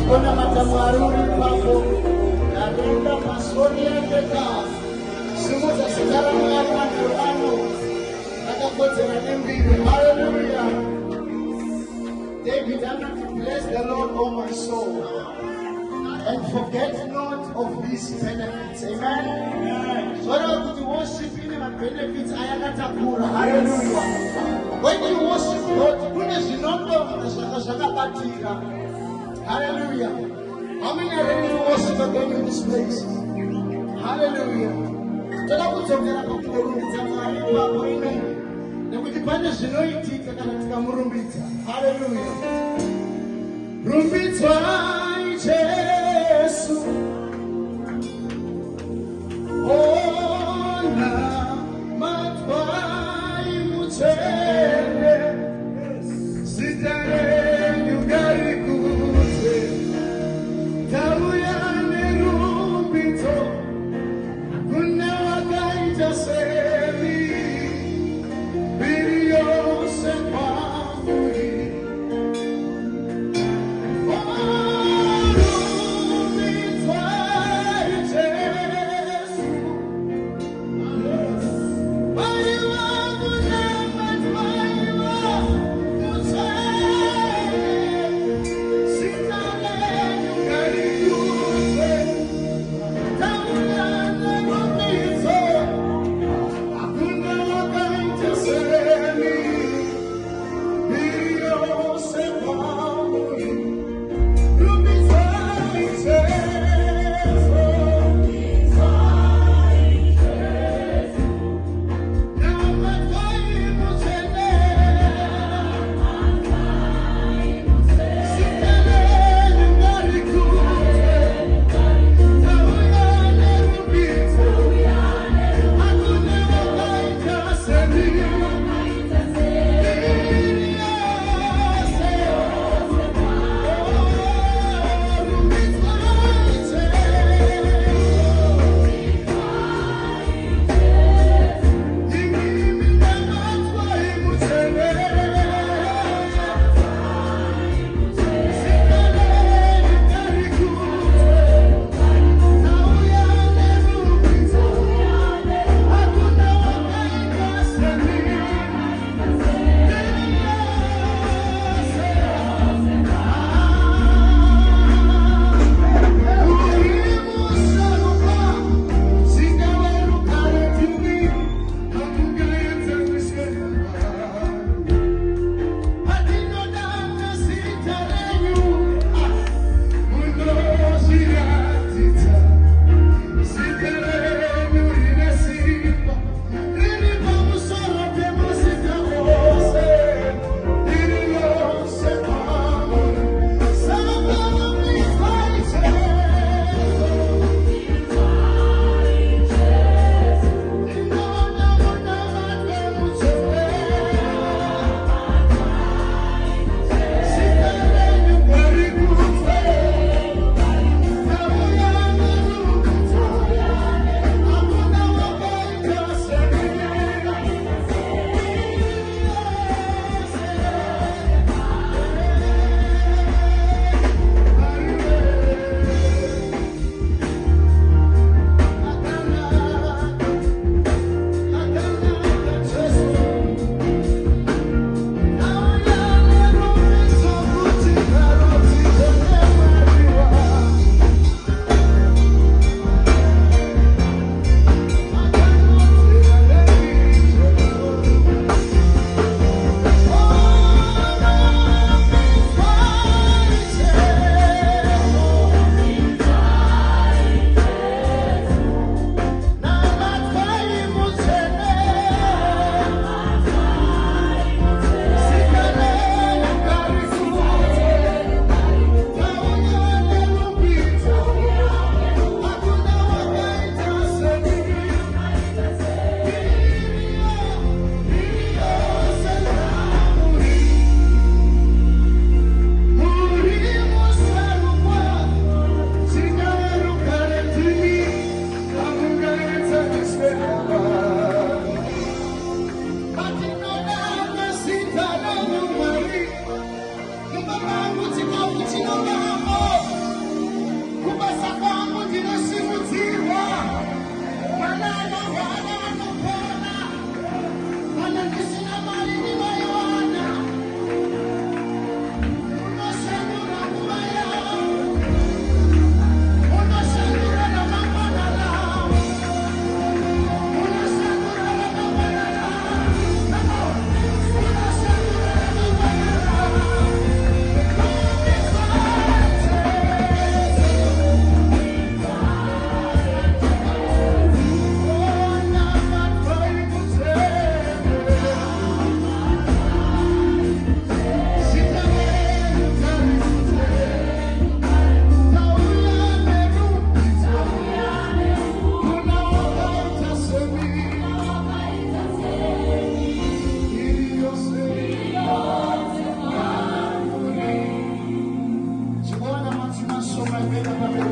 Kona matamwaruri papo narinda masoni yekeka simuza sigara mwari vanhu ano akakodzera nembiri. Hallelujah. David anati, bless the Lord, O my soul, and forget not of his benefits. Amen. Zvoreva kuti worship ine mabenefits ayakatakura. Hallelujah. When you worship God, kune zvinondova zvakabatira. Hallelujah. How many are ready to worship again in this place? Hallelujah. Toda kudzokera pakurumbidza Mwari ipapo ino nekuti pane zvinoitika kana tikamurumbidza. Hallelujah. Rumbidzai Jesu. Ona matwai mutsvene zita renyu ngarikudzwe. Tauya nerumbidzo kuna wakaita semi mbiri yose kwamuri. Rumbidzai Jesu. Mai wangu na matwai mutsvene zita renyu ngarikudzwe. Tauya nerumbidzo kuna wakaita semi mbiri yose kwamuri. Rumbidzai Jesu. Na matwai mutsvene zita renyu ngarikudzwe. Tauya nerumbidzo hakuna wakaita semi mbiri yose. Rumbidzai Jesu. Imimi na matwai mutsvene zita renyu ngarikudzwe. Tauya nerumbidzo hakuna wakaita semi mbiri yose. Mama, Amen.